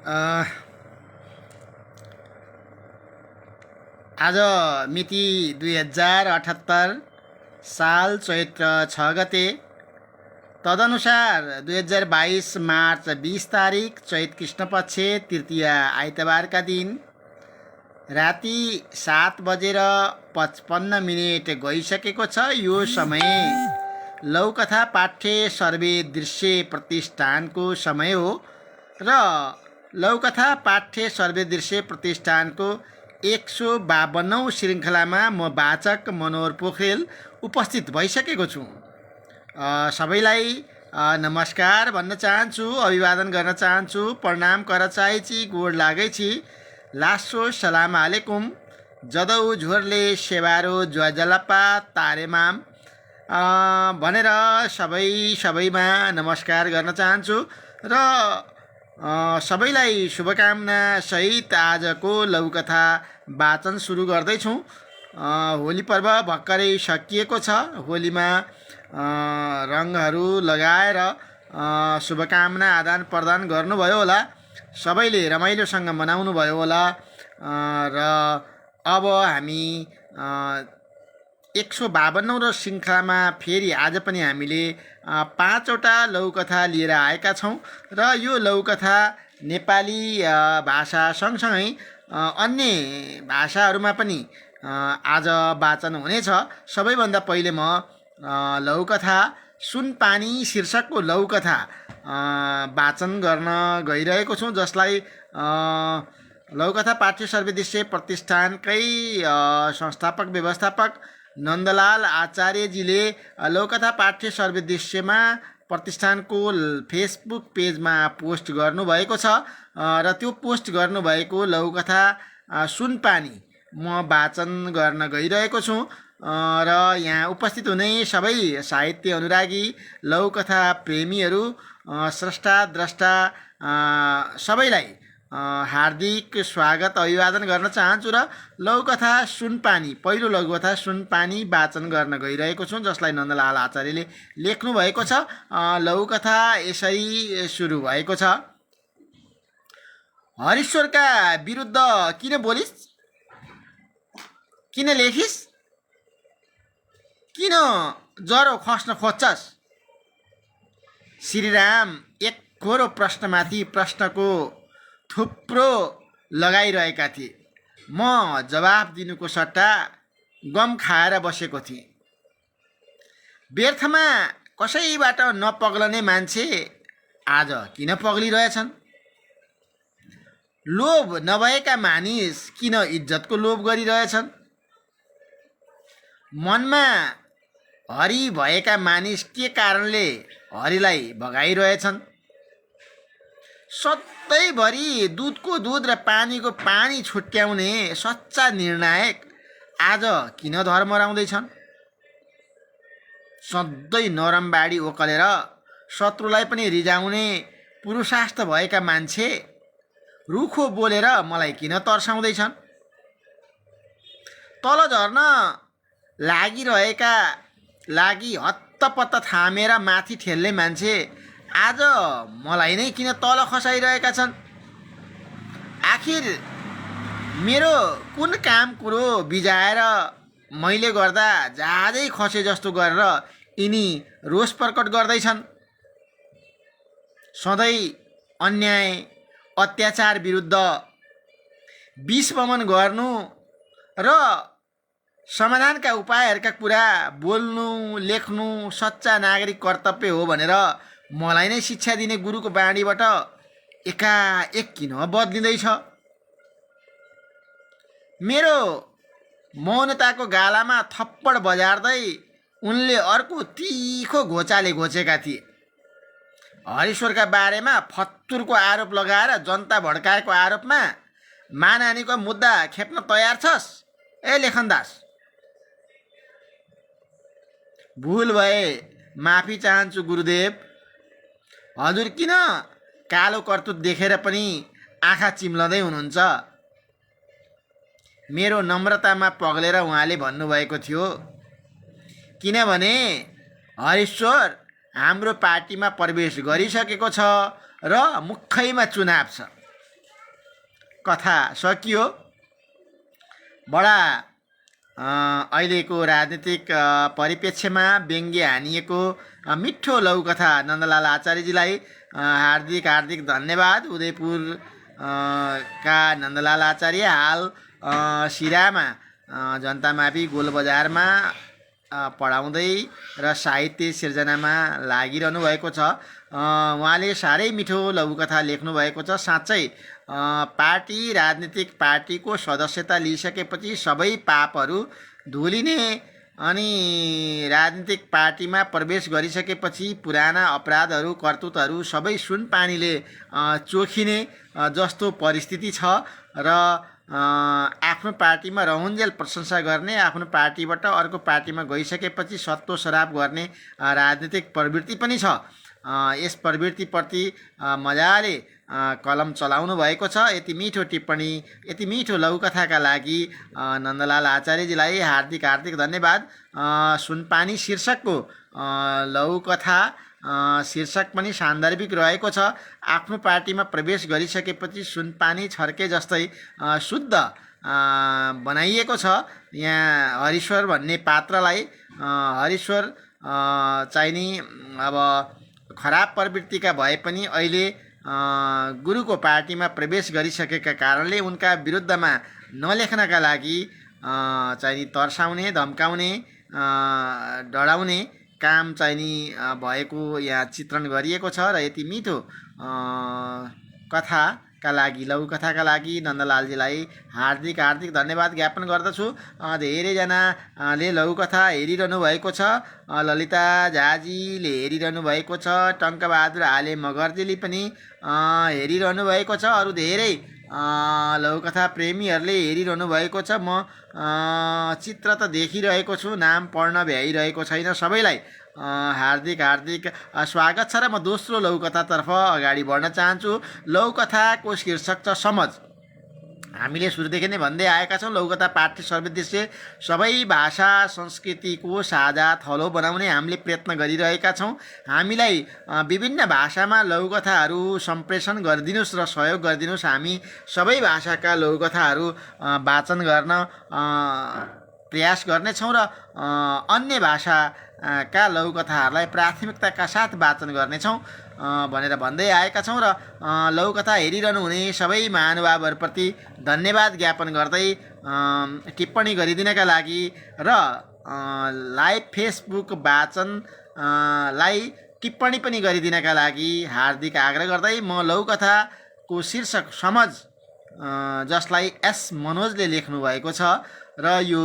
A, आज मिति 2078 साल चैत्र 6 गते, तदनुसार 2022 मार्च 20 तारिक चैत कृष्ण पक्ष तृतीया आइतबारका दिन राति 7 बजेर 55 गइसकेको छ। यो समय लौकथा पाठ्य सर्वे दृश्य प्रतिष्ठानको समय हो र लौकथा पाठ्य सर्वे दृश्य प्रतिष्ठानको 152औं श्रृङ्खलामा म वाचक मनोहर पोखरेल उपस्थित भइसकेको छु। सबैलाई नमस्कार भन्न चाहन्छु, अभिवादन गर्न चाहन्छु, प्रणाम कर चाहेछि, गोड लागेछि, लासो सलाम आलेकुम, जदौ झोरले सेवारो ज्वाजलपा तारेमाम भनेर सबैमा नमस्कार गर्न चाहन्छु र सबैलाई शुभकामना सहित आजको लौकथा वाचन सुरु गर्दैछौँ। होली पर्व भर्खरै सकिएको छ। होलीमा रङहरू लगाएर शुभकामना आदान प्रदान गर्नुभयो होला, सबैले रमाइलोसँग मनाउनु भयो होला र अब हामी 152औं श्रृङ्खलामा फेरि आज पनि हामीले 5वटा लौकथा लिएर आएका छौँ र यो लौकथा नेपाली भाषा सँगसँगै अन्य भाषाहरूमा पनि आज वाचन हुनेछ। सबैभन्दा पहिले म लौकथा सुनपानी शीर्षकको लौकथा वाचन गर्न गइरहेको छु, जसलाई लौकथा पाठ्य सर्वे दृश्य प्रतिष्ठानकै संस्थापक व्यवस्थापक नन्दलाल आचार्यजीले लौकथा पाठ्य सर्वे दृश्यमा प्रतिष्ठानको फेसबुक पेजमा पोस्ट गर्नुभएको छ र त्यो पोस्ट गर्नुभएको लौकथा सुनपानी म वाचन गर्न गइरहेको छु र यहाँ उपस्थित हुने सबै साहित्य अनुरागी, लौकथा प्रेमीहरू, स्रष्टा द्रष्टा सबैलाई हार्दिक स्वागत अभिवादन गर्न चाहन्छु र लौकथा सुनपानी, पहिलो लौकथा सुनपानी वाचन गर्न गइरहेको छु, जसलाई नन्दलाल आचार्यले लेख्नु भएको छ। लौकथा यसरी सुरु भएको छ। हरिश्वरका विरुद्ध किन बोलिस्, किन लेखिस्, किन जरो खस्न खोज्छस्? श्रीराम एक खोरो प्रश्नमाथि प्रश्नको थुप्रो लगाइरहेका थिए। म जवाफ दिनुको सट्टा गम खाएर बसेको थिएँ। व्यर्थमा कसैबाट नपग्लने मान्छे आज किन पग्लिरहेछन्? लोभ नभएका मानिस किन इज्जतको लोभ गरिरहेछन्? मनमा हरि भएका मानिस के कारणले हरिलाई भगाइरहेछन्? सधैँभरि दुधको दूध र पानीको पानी छुट्याउने सच्चा निर्णायक आज किन धर्मराउँदैछन्? सधैँ नरम बाडी ओकलेर शत्रुलाई पनि रिजाउने पुरुषार्थ भएका मान्छे रुखो बोलेर मलाई किन तर्साउँदैछन्? तल झर्न लागि हत्तपत्त थामेर माथि ठेल्ने मान्छे आज मलाई नै किन तल खसाइरहेका छन्? आखिर मेरो कुन काम कुरो बिजाएर मैले गर्दा जहाजै खसे जस्तो गरेर यिनी रोष प्रकट गर्दैछन्? सधैँ अन्याय अत्याचार विरुद्ध विषवमन गर्नु र समाधानका उपायहरूका कुरा बोल्नु लेख्नु सच्चा नागरिक कर्तव्य हो भनेर मलाई नै शिक्षा दिने गुरुको बाणीबाट एकाएक किन बदलिँदैछ? मेरो मौनताको गालामा थप्पड बजार्दै उनले अर्को तिखो घोचाले घोचेका थिए। हरिश्वरका बारेमा फत्तुरको आरोप लगाएर जनता भड्काएको आरोपमा मानहानिको मुद्दा खेप्न तयार छस्? ए लेखनदास, भुल भए माफी चाहन्छु गुरुदेव। हजुर किन कालो कर्तुत देखेर पनि आँखा चिम्लँदै हुनुहुन्छ? मेरो नम्रतामा पग्लेर उहाँले भन्नुभएको थियो, किनभने हरिश्वर हाम्रो पार्टीमा प्रवेश गरिसकेको छ र मुखैमा चुनाव छ। कथा सकियो। बडा अहिलेको राजनीतिक परिप्रेक्ष्यमा व्यङ्ग्य हानिएको मिठो लघुकथा नन्दलाल आचार्यजीलाई हार्दिक धन्यवाद। उदयपुर का नन्दलाल आचार्य हाल सिरामा जनतामावि गोलबजारमा पढाउँदै र साहित्य सिर्जनामा लागिरहनु भएको छ। उहाँले साह्रै मिठो लघुकथा लेख्नु भएको छ। साँच्चै पार्टी राजनीतिक पार्टीको सदस्यता लिइसकेपछि सबै पापहरू धुलिने अनि राजनीतिक पार्टीमा प्रवेश गरिसकेपछि पुराना अपराधहरू कर्तुतहरू सबै सुनपानीले चोखिने जस्तो परिस्थिति छ र आफ्नो पार्टीमा रहुन्जेल प्रशंसा गर्ने, आफ्नो पार्टीबाट अर्को पार्टीमा गइसकेपछि सत्तो सराप गर्ने राजनीतिक प्रवृत्ति पनि छ। यस प्रवृत्तिप्रति मजाले कलम चलाउनु भएको छ। यति मिठो टिप्पणी, यति मिठो लघुकथाका लागि नन्दलाल आचार्यजीलाई हार्दिक धन्यवाद। सुनपानी शीर्षकको लघुकथा शीर्षक पनि सान्दर्भिक रहेको छ। आफ्नो पार्टीमा प्रवेश गरिसकेपछि सुनपानी छर्के जस्तै शुद्ध बनाइएको छ। यहाँ हरीश्वर भन्ने पात्रलाई हरीश्वर चाहिँ नि अब खराब प्रवृत्तिका भए पनि अहिले गुरुको पार्टीमा प्रवेश गरिसकेका कारणले उनका विरुद्धमा नलेख्नका लागि चाहिँ नि तर्साउने, धम्काउने, डराउने काम चाहिँ नि भएको यहाँ चित्रण गरिएको छ। र यति मिठो कथाका लागि, लघुकथाका लागि नन्दलालजीलाई हार्दिक धन्यवाद ज्ञापन गर्दछु। धेरैजनाले लघुकथा हेरिरहनु भएको छ। ललिता झाजीले हेरिरहनु भएको छ। टङ्कबहादुर आले मगर्जीले पनि हेरिरहनु भएको छ। अरू धेरै लघुकथा प्रेमीहरूले हेरिरहनु भएको छ। म चित्र त देखिरहेको छु, नाम पढ्न भ्याइरहेको छैन। सबैलाई हार्दिक स्वागत छ र म दोस्रो लघुकथातर्फ अगाडि बढ्न चाहन्छु। लघुकथाको शीर्षक छ समझ। हामीले सुरुदेखि नै भन्दै आएका छौँ, लघुकथा पाठ्य सर्वोद्देश्य सबै भाषा संस्कृतिको साझा थलो बनाउने हामीले प्रयत्न गरिरहेका छौँ। हामीलाई विभिन्न भाषामा लघुकथाहरू सम्प्रेषण गरिदिनुहोस् र सहयोग गरिदिनुहोस्। हामी सबै भाषाका लघुकथाहरू वाचन गर्न प्रयास गर्नेछौँ र अन्य भाषाका लघुकथाहरूलाई प्राथमिकताका साथ वाचन गर्नेछौँ भनेर भन्दै आएका छौँ। र लघुकथा हेरिरहनु हुने सबै महानुभावहरूप्रति धन्यवाद ज्ञापन गर्दै टिप्पणी गरिदिनका लागि र लाइभ फेसबुक वाचनलाई टिप्पणी पनि गरिदिनका लागि हार्दिक आग्रह गर्दै म लघुकथाको शीर्षक समझ, जसलाई एस मनोजले लेख्नु भएको छ र यो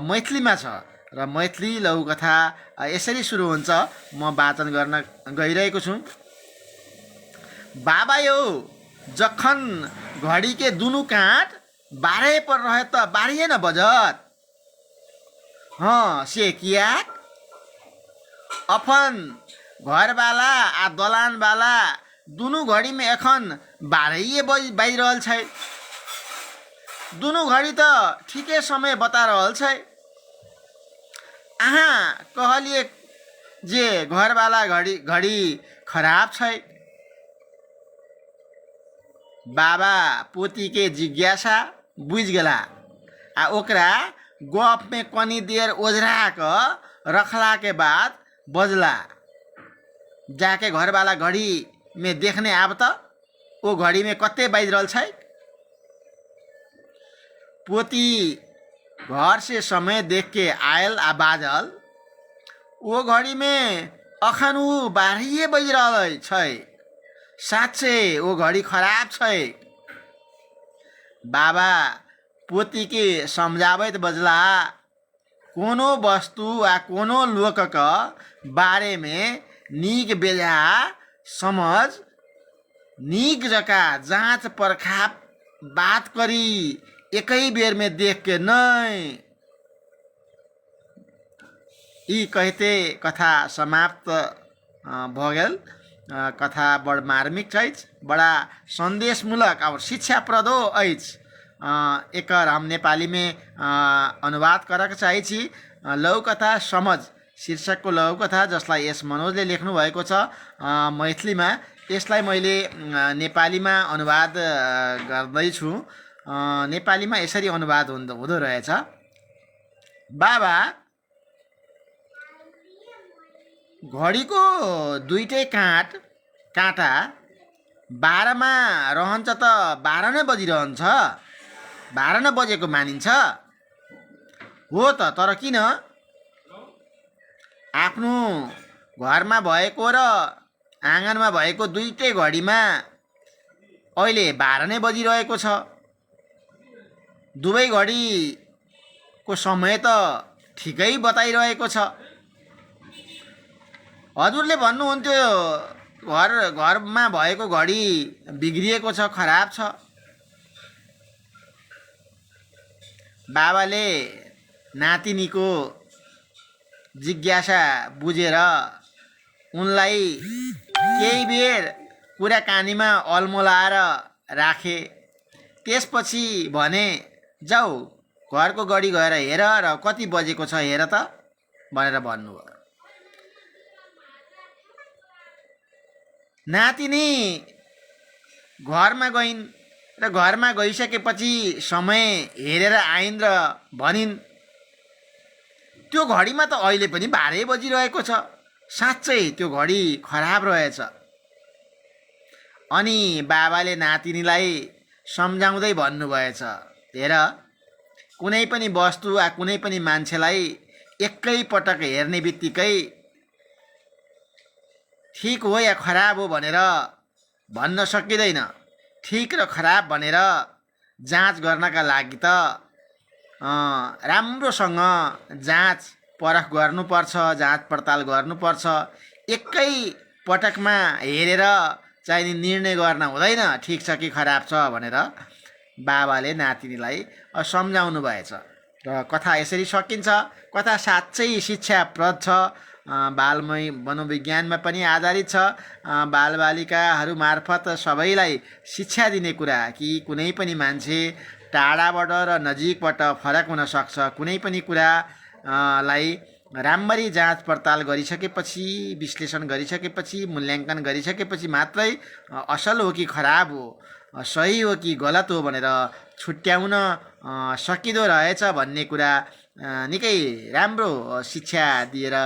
मैथिलीमा छ र मैथिली लघुकथा यसरी सुरु हुन्छ। म वाचन गर्न गइरहेको छु। बाबा यो जखन घड़ी के दुनू काट 12 पर रहे तो 12 न बजत। हाँ से किया अपन घरवाला आ दलान वाला दुनू घड़ी में एखन 12 बाजि रहल छै। दुनू घड़ी तो ठीके समय बता रहल छै। अहाँ कहलिए जे घरवाला घड़ी खराब छै। बाबा पोती के जिज्ञासा बुझ गेला आ ओकरा गप में कनी देर ओझरा क रखला के बाद बजला, जाके घरवाला घड़ी में देखने आब त ओ घड़ी में कते बाज रहल छै। पोती घर से समय देख के आयल आ बाजल, वो घड़ी में अखन उ 12 बज रहल छै। साँच्चै वो घड़ी खराब छै। बाबा पोती के समझावत बजला, कोनो वस्तु आ कोनो लोक का बारे में नीक बेजा समझ, नीक जका जांच परखा बात करी एकै बेर में देख के नहीं। ई कहते कथा समाप्त भ गेल। कथा बड़ मार्मिक अछि, बड़ा संदेशमूलक और शिक्षाप्रदो अछि। एकर हम नेपाली में अनुवाद करक चाहै छी। लघुकथा समझ शीर्षकको लघुकथा, जसलाई एस मनोजले लेख्नु भएको छ मैथिलीमा। यसलाई मैले नेपालीमा अनुवाद गर्दैछु। नेपालीमा यसरी अनुवाद हुँदो रहेछ। बाबा, घडीको दुईटै काँटा 12मा रहन्छ त 12 नै बजिरहन्छ, 12 नै बजेको मानिन्छ। हो त, तर किन? आफ्नो घरमा भएको र आँगनमा भएको दुईटै घडीमा अहिले 12 नै बजिरहेको छ। दुवै घडीको समय त ठिकै बताइरहेको छ। हजुरले भन्नुहुन्थ्यो घरमा भएको घडी बिग्रिएको छ, खराब छ। बाबाले नातिनीको जिज्ञासा बुझेर उनलाई केही बेर कुराकानीमा अल्मलाएर राखे। त्यसपछि भने, जाऊ घरको घडी गएर हेर र कति बजेको छ हेर त भनेर भन्नुभयो। नातिनी घरमा गइन् र घरमा गइसकेपछि समय हेरेर आइन् र भनिन्, त्यो घडीमा त अहिले पनि 12 बजिरहेको छ। साँच्चै त्यो घडी खराब रहेछ। अनि बाबाले नातिनीलाई सम्झाउँदै भन्नुभएछ, हेर, कुनै पनि वस्तु वा कुनै पनि मान्छेलाई एकैपटक हेर्ने बित्तिकै ठिक हो या खराब हो भनेर भन्न सकिँदैन। ठिक र खराब भनेर जाँच गर्नका लागि त राम्रोसँग जाँच परख गर्नुपर्छ, जाँच पडताल गर्नुपर्छ। एकै पटकमा हेरेर चाहिँ निर्णय गर्न हुँदैन ठिक छ कि खराब छ भनेर बाबाले नातिनीलाई सम्झाउनु भएछ। र कथा यसरी सकिन्छ। कथा साँच्चै शिक्षाप्रद छ। बालमय मनोविज्ञानमा पनि आधारित छ। बालबालिकाहरू मार्फत सबैलाई शिक्षा दिने कुरा कि कुनै पनि मान्छे टाढाबाट र नजिकबाट फरक हुन सक्छ। कुनै पनि कुरालाई राम्ररी जाँच पडताल गरिसकेपछि, विश्लेषण गरिसकेपछि, मूल्याङ्कन गरिसकेपछि मात्रै असल हो कि खराब हो, सही हो कि गलत हो भनेर छुट्याउन सकिँदो रहेछ भन्ने कुरा निकै राम्रो शिक्षा दिएर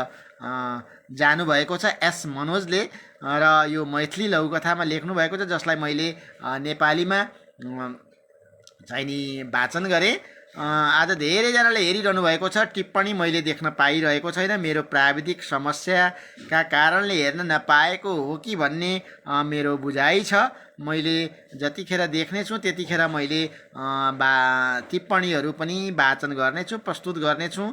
जानुभएको छ एस मनोजले। र यो मैथिली लघुकथामा लेख्नुभएको छ, जसलाई मैले नेपालीमा चाहिँ नि वाचन गरेँ। आज धेरैजनाले हेरिरहनु भएको छ। टिप्पणी मैले देख्न पाइरहेको छैन। मेरो प्राविधिक समस्याका कारणले हेर्न नपाएको हो कि भन्ने मेरो बुझाइ छ। मैले जतिखेर देख्नेछु त्यतिखेर मैले टिप्पणीहरू पनि वाचन गर्नेछु, प्रस्तुत गर्नेछु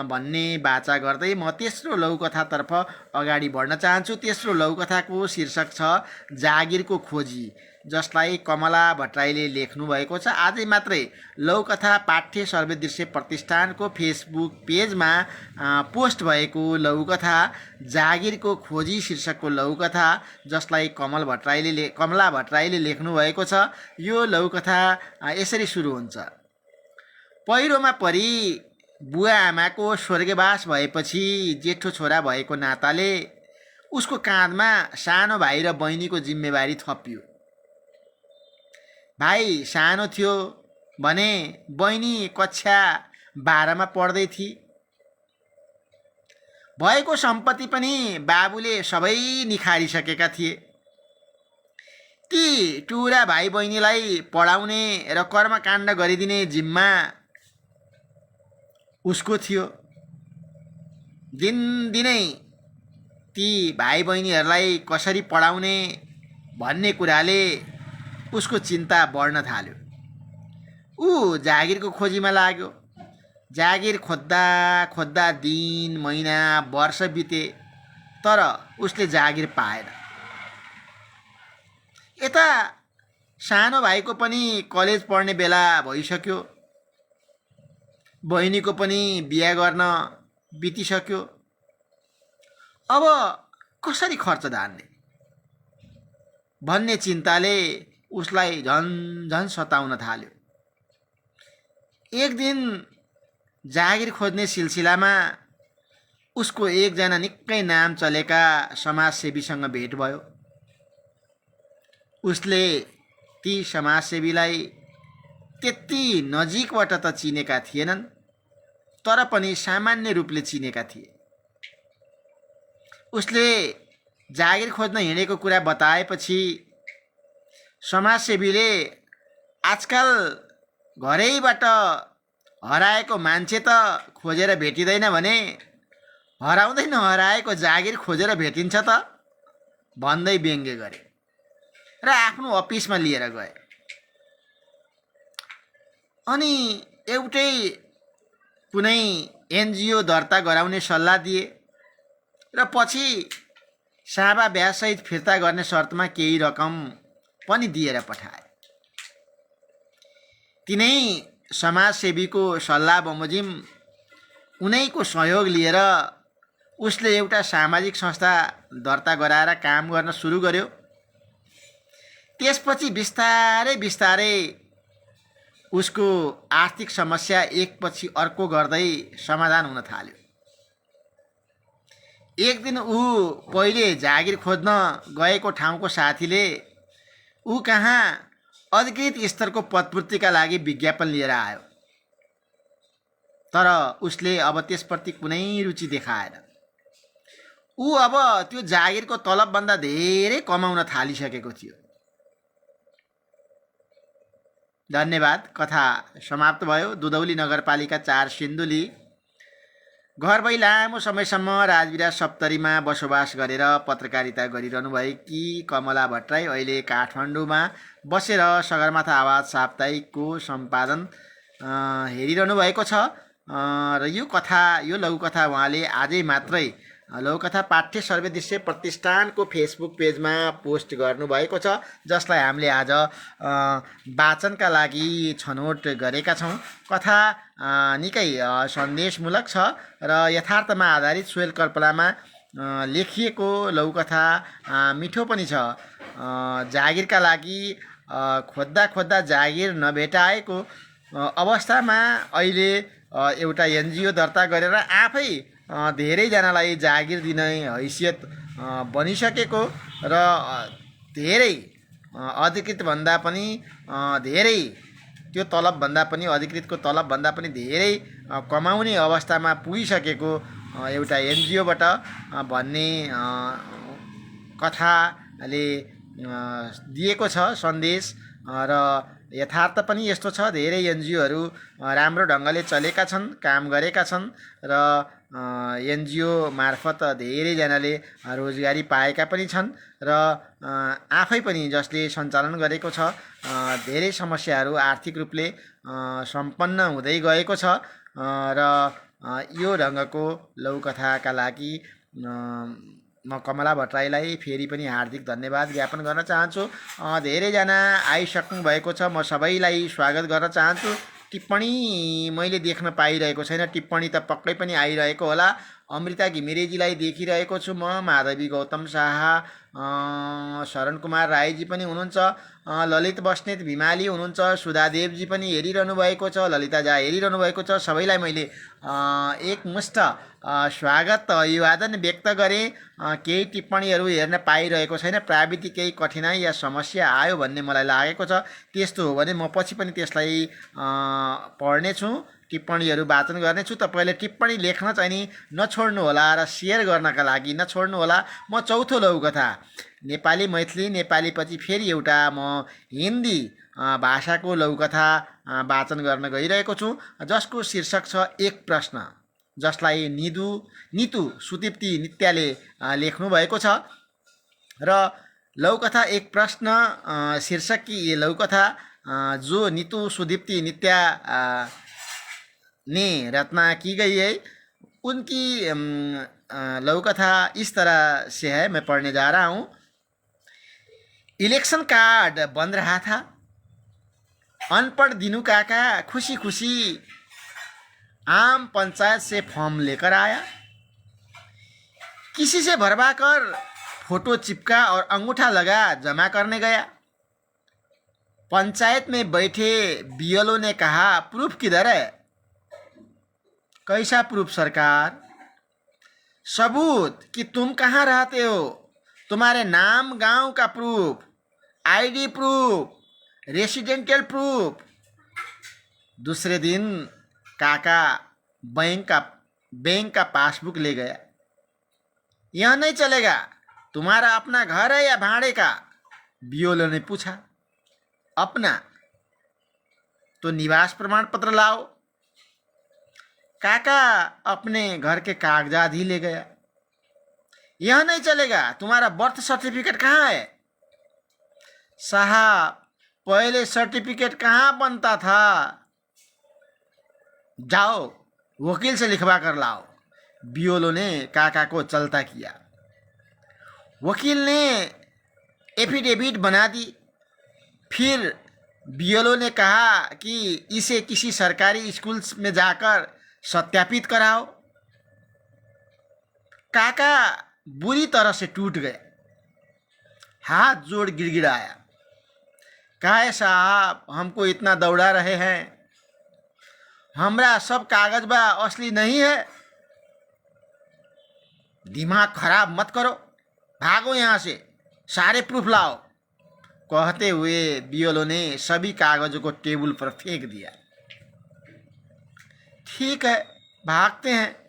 भन्ने वाचा गर्दै म तेस्रो लघुकथातर्फ अगाडि बढ्न चाहन्छु। तेस्रो लघुकथाको शीर्षक छ जागिरको खोजी, जसलाई कमला भट्टराईले लेख्नुभएको छ। आजै मात्रै लघुकथा पाठ्य सर्वदृश्य प्रतिष्ठानको फेसबुक पेजमा पोस्ट भएको लघुकथा जागिरको खोजी शीर्षकको लघुकथा, जसलाई कमला भट्टराईले लेख्नुभएको छ। यो लघुकथा यसरी सुरु हुन्छ। पहिरोमा परि बुवा आमाको स्वर्गवास भएपछि जेठो छोरा भएको नाताले उसको काँधमा सानो भाइ र बहिनीको जिम्मेवारी थपियो। भाइ सानो थियो भने बहिनी कक्षा 12मा पढ्दै थिए। भएको सम्पत्ति पनि बाबुले सबै निखारिसकेका थिए। ती टुरा भाइ बहिनीलाई पढाउने र कर्मकाण्ड गरिदिने जिम्मा उसको थियो। दिनदिनै ती भाइ बहिनीहरूलाई कसरी पढाउने भन्ने कुराले उसको चिन्ता बढ्न थाल्यो। ऊ जागिरको खोजीमा लाग्यो। जागिर खोज्दा खोज्दा दिन, महिना, वर्ष बिते, तर उसले जागिर पाएन। यता सानो भाइको पनि कलेज पढ्ने बेला भइसक्यो। बहिनीको पनि बिहा गर्न बितिसक्यो। अब कसरी खर्च धान्ने भन्ने चिन्ताले उसलाई झन सताउन थाल्यो। एक दिन जागिर खोज्ने सिलसिलामा उसको एकजना निकै नाम चलेका समाजसेवीसँग भेट भयो। उसले ती समाजसेवीलाई त्यति नजिकबाट त चिनेका थिएनन्, तर पनि सामान्य रूपले चिनेका थिए। उसले जागिर खोज्न हिँडेको कुरा बताएपछि समाजसेवीले आजकल घरैबाट हराएको मान्छे त खोजेर भेटिँदैन भने हराउँदै नहराएको जागिर खोजेर भेटिन्छ त भन्दै व्यङ्ग्य गरे र आफ्नो अफिसमा लिएर गए। अनि एउटै कुनै एनजिओ दर्ता गराउने सल्लाह दिए र पछि साबा ब्याजसहित फिर्ता गर्ने शर्तमा केही रकम पनि दिएर पठाए। तिनै समाजसेवीको सल्लाह बमोजिम उनैको सहयोग लिएर उसले एउटा सामाजिक संस्था दर्ता गराएर काम गर्न सुरु गर्यो। त्यसपछि बिस्तारै बिस्तारै उसको आर्थिक समस्या एकपछि अर्को गर्दै समाधान हुन थाल्यो। एक दिन ऊ पहिले जागिर खोज्न गएको ठाउँको साथीले ऊ कहाँ अधिकृत स्तरको पदपूर्तिका लागि विज्ञापन लिएर आयो, तर उसले अब त्यसप्रति कुनै रुचि देखाएन। ऊ अब त्यो जागिरको तलबभन्दा धेरै कमाउन थालिसकेको थियो। धन्यवाद। कथा समाप्त भयो। दुधौली नगरपालिका 4 सिन्धुली। घर भई लामो समयसम्म राजविराज सप्तरीमा बसोबास गरेर पत्रकारिता गरिरहनुभएकी कमला भट्टराई अहिले काठमाडौँमा बसेर सगरमाथा आवाज साप्ताहिकको सम्पादन हेरिरहनु भएको छ। र यो लघुकथा उहाँले आजै मात्रै लघुकथा पाठ्य सर्वदृश्य प्रतिष्ठानको फेसबुक पेजमा पोस्ट गर्नुभएको छ, जसलाई हामीले आज वाचनका लागि छनौट गरेका छौँ। कथा निकै सन्देशमूलक छ र यथार्थमा आधारित सोहेल कल्पनामा लेखिएको लघुकथा मिठो पनि छ। जागिरका लागि खोज्दा खोज्दा जागिर नभेटाएको अवस्थामा अहिले एउटा एनजिओ दर्ता गरेर आफै धेरैजनालाई जागिर दिने हैसियत बनिसकेको र धेरै अधिकृतभन्दा पनि धेरै त्यो तलबभन्दा पनि अधिकृतको तलबभन्दा पनि धेरै कमाउने अवस्थामा पुगिसकेको एउटा एनजिओबाट भन्ने कथाले दिएको छ सन्देश। र यथार्थ पनि यस्तो छ, धेरै एनजिओहरू राम्रो ढङ्गले चलेका छन्, काम गरेका छन् र एनजिओ मार्फत धेरैजनाले रोजगारी पाएका पनि छन् र आफै पनि जसले सञ्चालन गरेको छ धेरै समस्याहरू आर्थिक रूपले सम्पन्न हुँदै गएको छ। र यो ढङ्गको लघुकथाका लागि म कमला भट्टराईलाई फेरि पनि हार्दिक धन्यवाद ज्ञापन गर्न चाहन्छु। धेरैजना आइसक्नु भएको छ, म सबैलाई स्वागत गर्न चाहन्छु। टिप्पणी मैले देख्न पाइरहेको छैन, टिप्पणी त पक्कै पनि आइरहेको होला। अमृता घिमिरेजीलाई देखिरहेको छु म, माधवी गौतम शाह, शरण कुमार राईजी पनि हुनुहुन्छ, ललित बस्नेत भिमाली हुनुहुन्छ, सुधादेवजी पनि हेरिरहनु भएको छ, ललिता झा हेरिरहनु भएको छ। सबैलाई मैले एकमुष्ट स्वागत अभिवादन व्यक्त गरेँ। केही टिप्पणीहरू हेर्न पाइरहेको छैन, प्राविधिक केही कठिनाइ या समस्या आयो भन्ने मलाई लागेको छ। त्यस्तो हो भने म पछि पनि त्यसलाई पढ्नेछु, टिप्पणीहरू वाचन गर्नेछु। तपाईँले टिप्पणी लेख्न चाहिँ नि नछोड्नु होला र सेयर गर्नका लागि नछोड्नु होला। म चौथो लघुकथा नेपाली मैथिली नेपालीपछि फेरि एउटा म हिन्दी भाषाको लघुकथा वाचन गर्न गइरहेको छु, जसको शीर्षक छ एक प्रश्न, जसलाई नितु सुदीप्ती नित्याले लेख्नु भएको छ। र लघुकथा एक प्रश्न शीर्षक की ये लघुकथा जो नितु सुदीप्ती नित्या ने रचना की गई है, उनकी लघुकथा इस तरह से है, मैं पढ़ने जा रहा हूँ। इलेक्शन कार्ड बन रहा था, अनपढ़ दिनू काका खुशी खुशी आम पंचायत से फॉर्म लेकर आया। किसी से भरवा कर फोटो चिपका और अंगूठा लगा जमा करने गया। पंचायत में बैठे बीएलओ ने कहा, प्रूफ किधर है? कैसा प्रूफ सरकार? सबूत कि तुम कहाँ रहते हो, तुम्हारे नाम गांव का proof. ID proof, residential proof. दूसरे दिन काका बैंक का पासबुक ले गया। यह नहीं चलेगा, तुम्हारा अपना घर है या भाड़े का? बियोलो ने पूछा। अपना। तो निवास प्रमाण पत्र लाओ। काका अपने घर के कागजात ही ले गया। यह नहीं चलेगा, तुम्हारा बर्थ सर्टिफिकेट कहाँ है? साहब, पहले सर्टिफिकेट कहाँ बनता था? जाओ वकील से लिखवा कर लाओ। बियोलो ने काका को चलता किया। वकील ने एफिडेविट बना दी। फिर बियोलो ने कहा कि इसे किसी सरकारी स्कूल में जाकर सत्यापित कराओ। काका बुरी तरह से टूट गए, हाथ जोड़ गिड़गिड़ाया। कहे साहब, हमको इतना दौड़ा रहे हैं, हमरा सब कागज बा असली नहीं है। दिमाग खराब मत करो, भागो यहाँ से, सारे प्रूफ लाओ। कहते हुए बियोलो ने सभी कागजों को टेबल पर फेंक दिया। ठीक है, भागते हैं,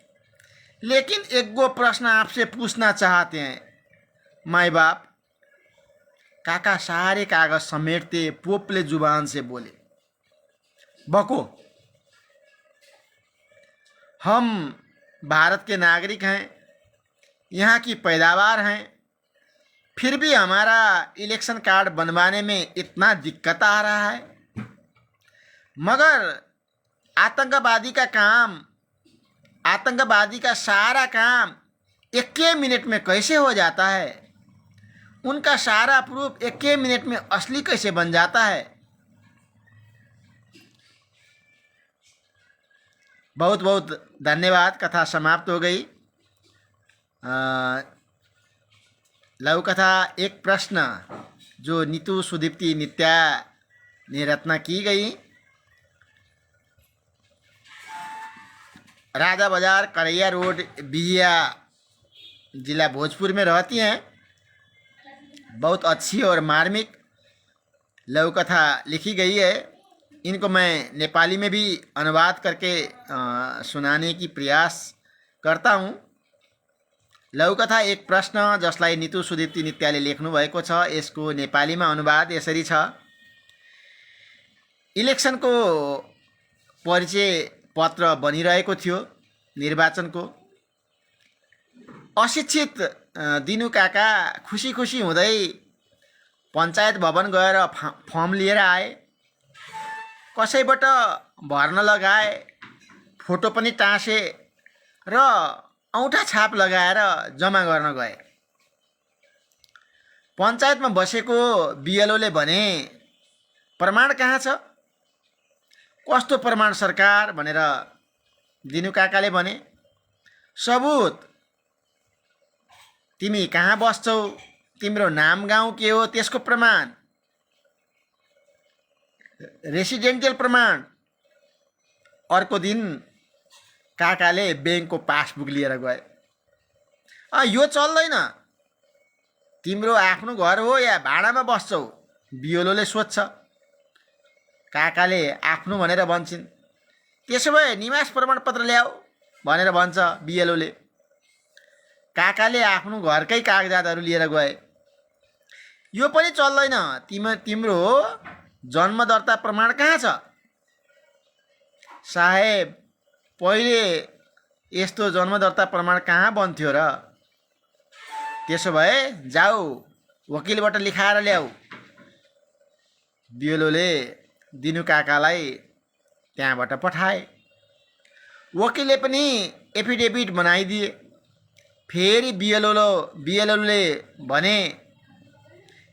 लेकिन एक गो प्रश्न आपसे पूछना चाहते हैं माई बाप। काका सारे कागज समेटते पोपले जुबान से बोले। बको, हम भारत के नागरिक हैं, यहाँ की पैदावार हैं, फिर भी हमारा इलेक्शन कार्ड बनवाने में इतना दिक्कत आ रहा है। मगर आतंकवादी का सारा काम 1 मिनट में कैसे हो जाता है? उनका सारा प्रूफ 1 मिनट में असली कैसे बन जाता है? बहुत बहुत धन्यवाद। कथा समाप्त हो गई। लघु कथा एक प्रश्न जो नीतू सुदीप्ति नित्या ने रचना की गई। राजा बाजार, करैया रोड, बिहिया, जिला भोजपुर में रहती हैं। बहुत अच्छी और मार्मिक लघु कथा लिखी गई है। इनको मैं नेपाली में भी अनुवाद करके सुनाने की प्रयास करता हूँ। लघु कथा एक प्रश्न जसलाई नीतू सुदीप्ति नित्याले लेख्नु भएको छ। यसको नेपालीमा अनुवाद यसरी छ। इलेक्सनको परिचय पत्र बनिरहेको थियो, निर्वाचनको। अशिक्षित दिनु काका खुसी खुसी हुँदै पञ्चायत भवन गएर फर्म लिएर आए। कसैबाट भर्न लगाए, फोटो पनि टाँसे र औँठा छाप लगाएर जम्मा गर्न गए। पञ्चायतमा बसेको बिएलओले भने, प्रमाण कहाँ छ? कस्तो प्रमाण सरकार भनेर दिनु काकाले भने, सबुत, तिमी कहाँ बस्छौ, तिम्रो नाम गाउँ के हो त्यसको प्रमाण, रेसिडेन्शियल प्रमाण। अर्को दिन काकाले बैंकको पासबुक लिएर गए। यो चल्दैन, तिम्रो आफ्नो घर हो या भाडामा बस्छौ? बिएलओले सोध्छ। काकाले आफ्नो भनेर भन्छन्। त्यसो भए निवास प्रमाण पत्र ल्याऊ भनेर भन्छ बिएलओले। काकाले आफ्नो घरकै कागजातहरू लिएर गए। यो पनि चल्दैन, तिम्रो जन्म दर्ता प्रमाण कहाँ छ? साहेब, पहिले यस्तो जन्म दर्ता प्रमाण कहाँ बन्थ्यो र? त्यसो भए जाऊ वकिलबाट लिखाएर ल्याऊ। बिएलओले दिनु काकालाई त्यहाँबाट पठाए। वकिलले पनि एफिडेभिट बनाइदिए। फेरि बिएलओले भने,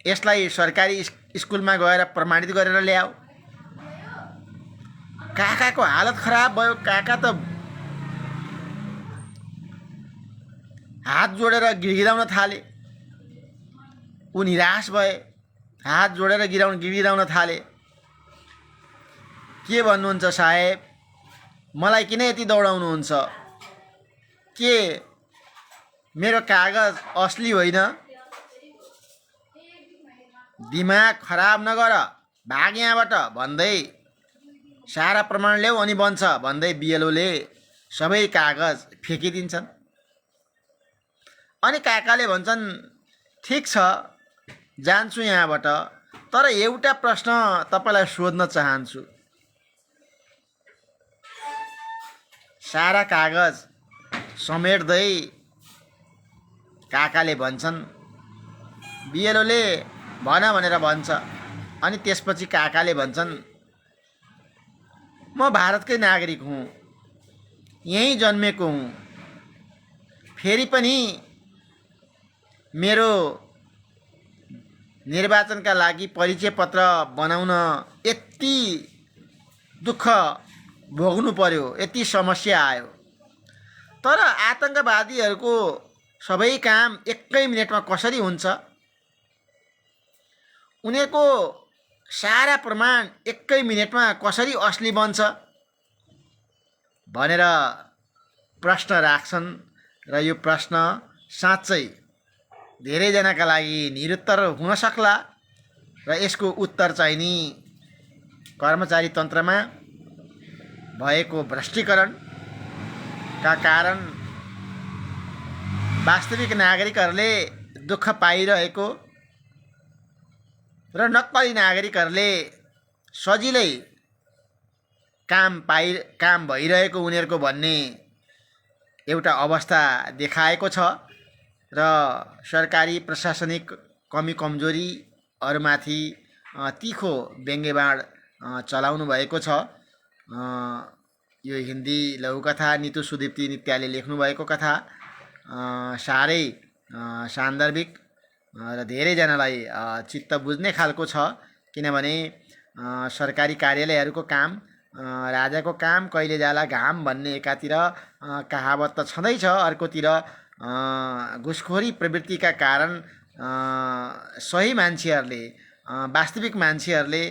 यसलाई सरकारी स्कुलमा गएर प्रमाणित गरेर ल्याऊ। काकाको हालत खराब भयो। काका त हात जोडेर गिड़गिड़ाउन थाले। ऊ निराश भए, हात जोडेर गिड़गिड़ाउन थाले। के भन्नुहुन्छ साहेब, मलाई किन यति दौडाउनुहुन्छ? के मेरो कागज असली होइन? दिमाग खराब नगर, भाग यहाँबाट भन्दै सारा प्रमाण ल्याऊ अनि बन्छ भन्दै बिएलओले सबै कागज फ्याँकिदिन्छन्। अनि काकाले भन्छन् ठिक छ जान्छु यहाँबाट, तर एउटा प्रश्न तपाईँलाई सोध्न चाहन्छु। सारा कागज समेट्दै काकाले भन्छन्, बिएलओले भन भनेर भन्छ। अनि त्यसपछि काकाले भन्छन्, म भारतकै नागरिक हुँ, यहीँ जन्मेको हुँ, फेरि पनि मेरो निर्वाचनका लागि परिचय पत्र बनाउन यति दुःख भोग्नु पर्यो, यति समस्या आयो। तर आतङ्कवादीहरूको सबै काम एकै मिनेटमा कसरी हुन्छ? उनीहरूको सारा प्रमाण एकै मिनेटमा कसरी असली बन्छ भनेर प्रश्न राख्छन्। र यो प्रश्न साँच्चै धेरैजनाका लागि निरुत्तर हुन सक्ला। र यसको उत्तर चाहिँ नि कर्मचारी तन्त्रमा भएको भ्रष्टीकरणका कारण वास्तविक नागरिकहरूले दुःख पाइरहेको र नक्कली नागरिकहरूले सजिलै काम भइरहेको उनीहरूको भन्ने एउटा अवस्था देखाएको छ। र सरकारी प्रशासनिक कमी कमजोरीहरूमाथि तीखो व्यङ्ग्यबाण चलाउनु भएको छ। यो हिन्दी लघुकथा नितु सुदीप्ती नित्याले लेख्नुभएको कथा साह्रै सान्दर्भिक र धेरैजनालाई चित्त बुझ्ने खालको छ। किनभने सरकारी कार्यालयहरूको काम, राजाको काम कहिले जाला घाम भन्ने एकातिर कहावत त छँदैछ, अर्कोतिर घुसखोरी प्रवृत्तिका कारण सही मान्छेहरूले, वास्तविक मान्छेहरूले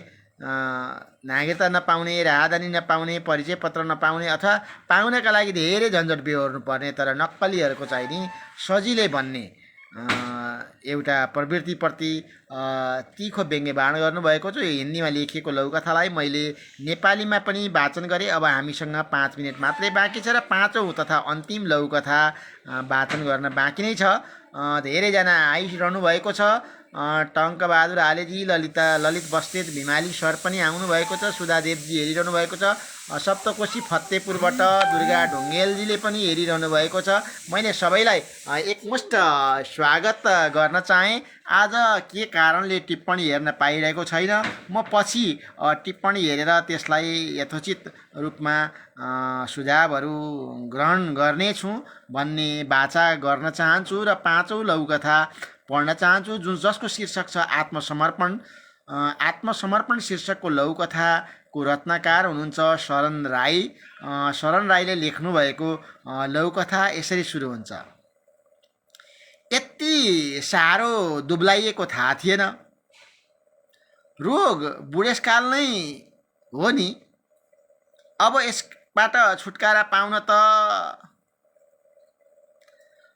नागरिकता नपाउने, राहदानी नपाउने, परिचय पत्र नपाउने अथवा पाउनका लागि धेरै झन्झट बेहोर्नु पर्ने, तर नक्कलीहरूको चाहिँ नि सजिलै बन्ने एउटा प्रवृत्तिप्रति तीखो व्यङ्ग्यबाण गर्नुभएको छ। यो हिन्दीमा लेखिएको लघुकथालाई मैले नेपालीमा पनि वाचन गरेँ। अब हामीसँग 5 मिनट मात्रै बाँकी छ र 5औं तथा अन्तिम लघुकथा वाचन गर्न बाँकी नै छ। धेरैजना आइरहनु भएको छ। टङ्कबहादुर आलेजी, ललित बस्नेत भिमाली सर पनि आउनुभएको छ, सुधादेवजी हेरिरहनु भएको छ, सप्तकोशी फतेपुरबाट दुर्गा ढुङ्गेलजीले पनि हेरिरहनु भएको छ। मैले सबैलाई एकमुष्ट स्वागत गर्न चाहेँ। आज के कारणले टिप्पणी हेर्न पाइरहेको छैन, म पछि टिप्पणी हेरेर त्यसलाई यथोचित रूपमा सुझावहरू ग्रहण गर्नेछु भन्ने बाचा गर्न चाहन्छु। र 5औं लघुकथा पढ्न चाहन्छु जसको शीर्षक छ आत्मसमर्पण। आत्मसमर्पण शीर्षकको लघुकथाको रत्नकार हुनुहुन्छ शरण राई। शरण राईले लेख्नुभएको लघुकथा यसरी सुरु हुन्छ। यति साह्रो दुब्लाइएको थाहा थिएन, रोग बुढेसकाल नै हो नि, अब यसबाट छुटकारा पाउन त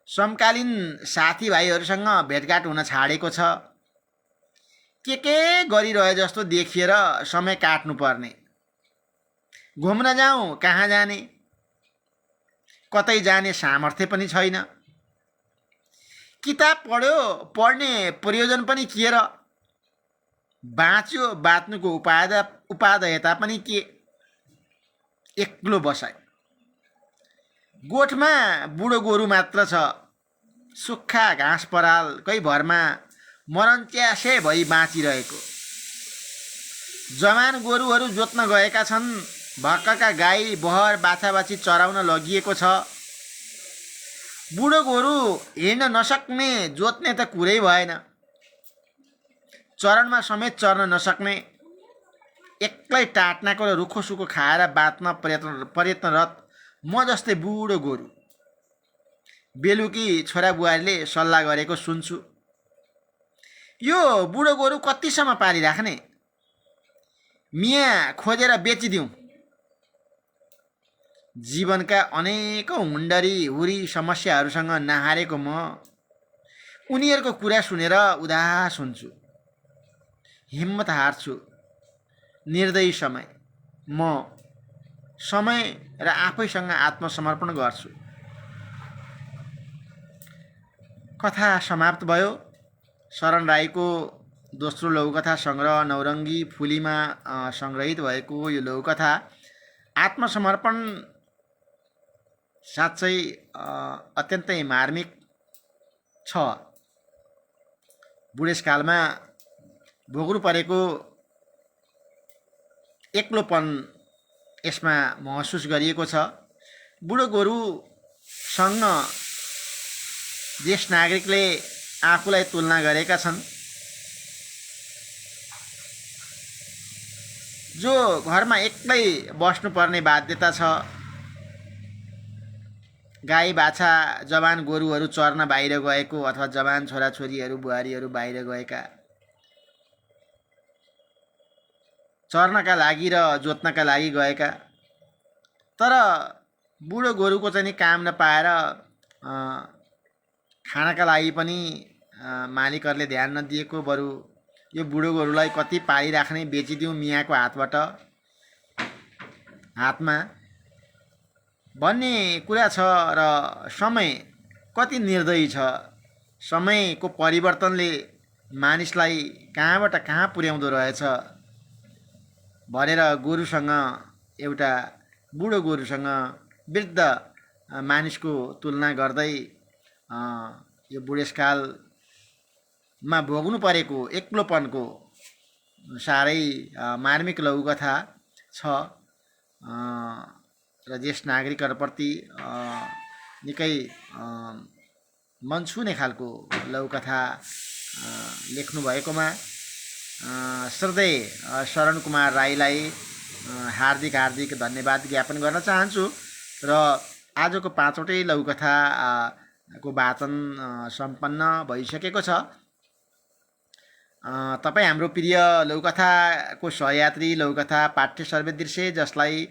समकालीन साथीभाइहरूसँग भेटघाट हुन छाडेको छ। के गरिरहे जस्तो देखिएर समय काट्नुपर्ने, घुम्न जाउँ कहाँ जाने, कतै जाने सामर्थ्य पनि छैन, किताब पढ्ने प्रयोजन पनि के र, बाँच्नुको उपादेयता पनि के, एक्लो बसाइ, गोठमा बुढो गोरु मात्र छ, सुक्खा घाँस परालकै भरमा मरन्च्यासे भई बाँचिरहेको, जवान गोरुहरू जोत्न गएका छन्, भक्कका गाई बहर बाछाबाछी चराउन लगिएको छ, बुढो गोरु हिँड्न नसक्ने, जोत्ने त कुरै भएन, चरणमा समेत चर्न नसक्ने, एक्लै टाट्नाको र रुखो सुखो खाएर बाँच्न प्रयत्नरत म जस्तै बुढो गोरु। बेलुकी छोरा बुहारीले सल्लाह गरेको सुन्छु, यो बुढो गोरु कतिसम्म पालिराख्ने, मिया खोजेर बेचिदिउँ। जीवनका अनेकौं हुन्डरी हुरी समस्याहरूसँग नहारेको म उनीहरूको कुरा सुनेर उदास हुन्छु। हिम्मत हार्छु निर्दयी समय, म समय र आफैसँग आत्मसमर्पण गर्छु। कथा समाप्त भयो। शरण राईको दोस्रो लघुकथा सङ्ग्रह नौरङ्गी फुलीमा सङ्ग्रहित भएको यो लघुकथा आत्मसमर्पण साँच्चै अत्यन्तै मार्मिक छ। बुढेसकालमा भोग्नु परेको एक्लोपन यसमा महसुस गरिएको छ। बुढो गोरुसँग ज्येष्ठ नागरिकले आफूलाई तुलना गरेका छन्। जो घरमा एक्लै बस्नुपर्ने बाध्यता छ, गाई बाछा जवान गोरुहरू चर्न बाहिर गएको अथवा जवान छोराछोरीहरू बुहारीहरू बाहिर गएका, चर्नका लागि र जोत्नका लागि गएका, तर बुढो गोरुको चाहिँ काम नपाएर खानाका लागि पनि मालिकहरूले ध्यान नदिएको, बरु यो बुढो गोरुलाई कति पालिराख्ने बेचिदिउँ मियाँको हातमा भन्ने कुरा छ। र समय कति निर्दयी छ। समयको परिवर्तनले मानिसलाई कहाँबाट कहाँ पुर्याउँदो रहेछ भनेर एउटा बुढो गोरुसँग वृद्ध मानिसको तुलना गर्दै यो बुढेसकालमा भोग्नु परेको एक्लोपनको साह्रै मार्मिक लघुकथा छ र ज्येष्ठ नागरिकहरूप्रति निकै मन छुने खालको लघुकथा लेख्नु भएकोमा श्रद्धेय शरण कुमार राईलाई हार्दिक धन्यवाद ज्ञापन गर्न चाहन्छु। र आजको 5वटै लघुकथा को वाचन सम्पन्न भइसकेको छ। तपाईँ हाम्रो प्रिय लघुकथाको सहयात्री लघुकथा पाठ्य सर्वेदृश्य, जसलाई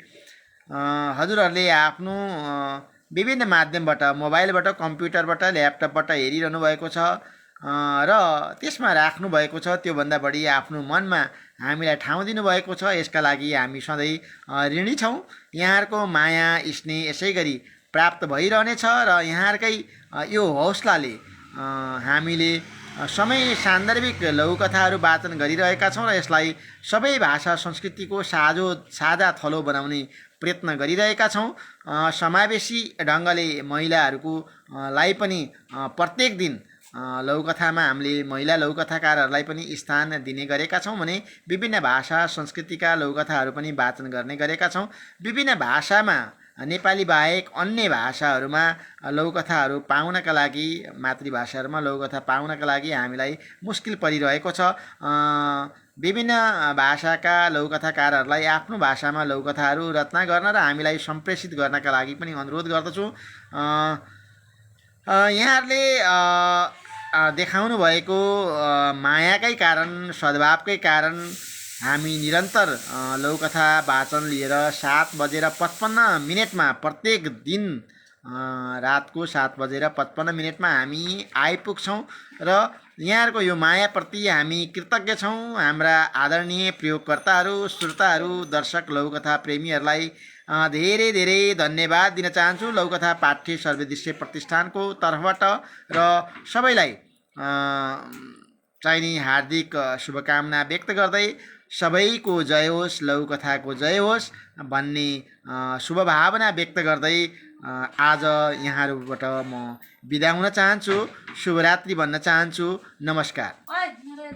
हजुरहरूले आफ्नो विभिन्न माध्यमबाट, मोबाइलबाट, कम्प्युटरबाट, ल्यापटपबाट हेरिरहनु भएको छ र त्यसमा राख्नु भएको छ। त्योभन्दा बढी आफ्नो मनमा हामीलाई ठाउँ दिनुभएको छ। यसका लागि हामी सधैँ ऋणी छौँ। यहाँहरूको माया स्नेह यसै गरी प्राप्त भइरहनेछ र यहाँहरूकै यो हौसलाले हामीले समय सान्दर्भिक लघुकथाहरू वाचन गरिरहेका छौँ र यसलाई सबै भाषा संस्कृतिको साझा थलो बनाउने प्रयत्न गरिरहेका छौँ। समावेशी ढङ्गले महिलाहरूको लाई पनि प्रत्येक दिन लघुकथामा हामीले महिला लघुकथाकारहरूलाई पनि स्थान दिने गरेका छौँ भने विभिन्न भाषा संस्कृतिका लघुकथाहरू पनि वाचन गर्ने गरेका छौँ। विभिन्न भाषामा नेपाली बाहेक अन्य भाषाहरूमा लघुकथाहरू पाउनका लागि, मातृभाषाहरूमा लघुकथा पाउनका लागि हामीलाई मुस्किल परिरहेको छ। विभिन्न भाषाका लघुकथाकारहरूलाई आफ्नो भाषामा लघुकथाहरू रचना गर्न र हामीलाई सम्प्रेषित गर्नका लागि पनि अनुरोध गर्दछु। यहाँहरूले देखाउनु भएको मायाकै कारण, सद्भावकै कारण हामी निरन्तर लघुकथा वाचन लिएर 7:55 प्रत्येक दिन रातको 7:55 हामी आइपुग्छौँ र यहाँहरूको यो मायाप्रति हामी कृतज्ञ छौँ। हाम्रा आदरणीय प्रयोगकर्ताहरू, श्रोताहरू, दर्शक, लघुकथा प्रेमीहरूलाई धेरै धेरै धन्यवाद दिन चाहन्छु लघुकथा पाठ्य सर्वेदृश्य प्रतिष्ठानको तर्फबाट र सबैलाई चाहिने हार्दिक शुभकामना व्यक्त गर्दै सबैको जय होस्, लघुकथाको जय होस् भन्ने शुभभावना व्यक्त गर्दै आज यहाँहरूबाट म बिदा हुन चाहन्छु। शुभरात्रि भन्न चाहन्छु। नमस्कार।